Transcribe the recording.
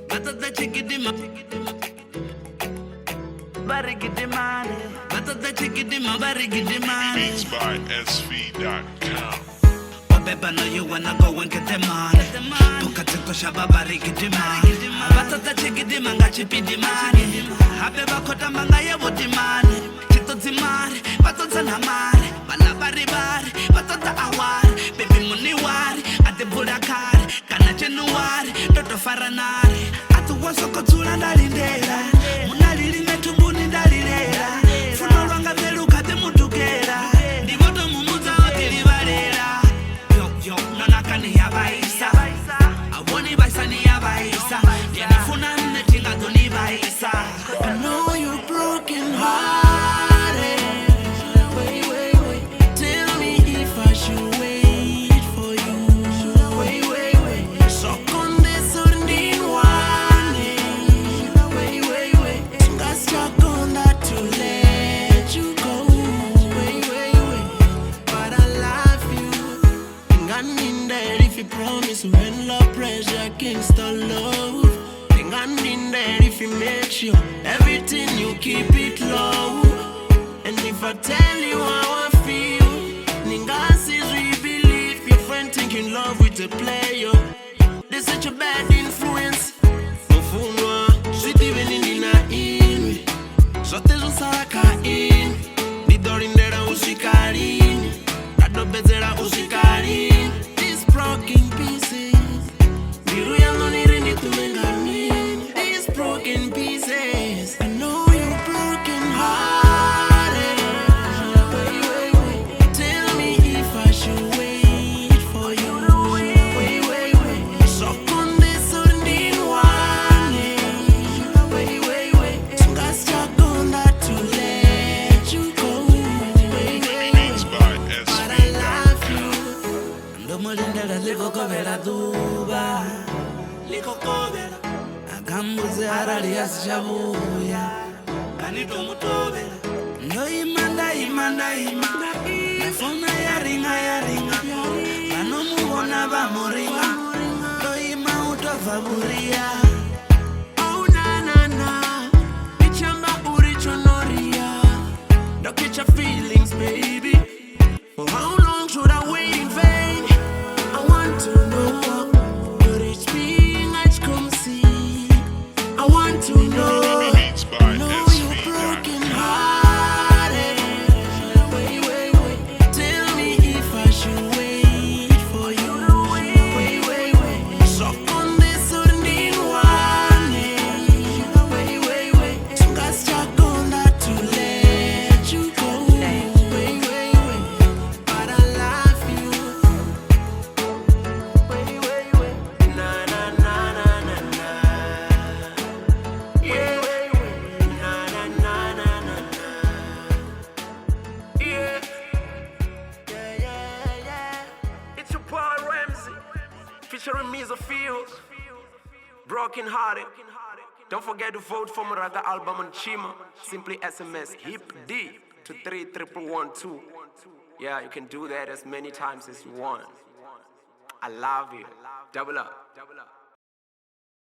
Batata chikidima, barigidimani. Batata chikidima, barigidimani. Beats by SV.com. Beba know you wanna go and get the money. Tukatiko shaba barigidimani. Batata chikidima, ngachipidimani. Habeba kota manga ye wotimani. Chito timari, batata namari. Balabari bari, batata awari. Baby money wari, ate budakari. Kana Januari, toto faranari. Atuwaso kutula ndalindera. Munalili metumbuni ndalilera. Funo lwanga veluka temutugera. Ndivoto mumuza wakilibalera. Yo, nonakani yabaisa. Awoni baisa ni yabaisa. Yanifuna netinga doni baisa. I know you're broken hearted. Wait. Tell me if I should wait for you. Wait. So con desordin one. Wait. Tunga struggle not to let you go. Wait. But I love you. Think I need that if you promise when love pressure against the love. Think I need that if you make sure everything you keep it low. And if I tell you how I feel, niggas is we believe your friend thinking love with a player. There's such a bad influence. Ufunwa, sweet even in in. So there's un saraka in. Nidorindera usikarin. Rado bezera usikarin. These broken pieces. Biru yangu nirini tumengamin. These broken pieces. I know you're broken hearted. Wait. Tell me if I should wait for you. Wait. So con desordin one. Wait. Tunga struggle not to let you go. Beats by But I love SV.com. you. Ndomulindela likokobela duba. Likokobela. Akambuze harali yasishabuya. Kanitomutobela. Ndoimanda. Nafona yaringa. Vanomuona vamuringa. Ndoima utovaburia. Oh na. Ichamba urichonoria. Don't catch your feelings, baby. For how long should I wait in vain? I want to know. But it's being I come see. I want to know. Beats by Know you're broken SV.com. hearted. Wait. Tell me if I should wait for you. Wait. So on this ordinary one. Wait. Tunga struggle not to let you go. Wait. But I love you. Wait. Na. Yeah. Na. Yeah. It's your boy Ramsey, featuring Mizo Fields, Broken Hearted. Don't forget to vote for my Raga album on Chima. Simply SMS HIP D to 31112. Yeah, you can do that as many times as you want. I love you. Double up.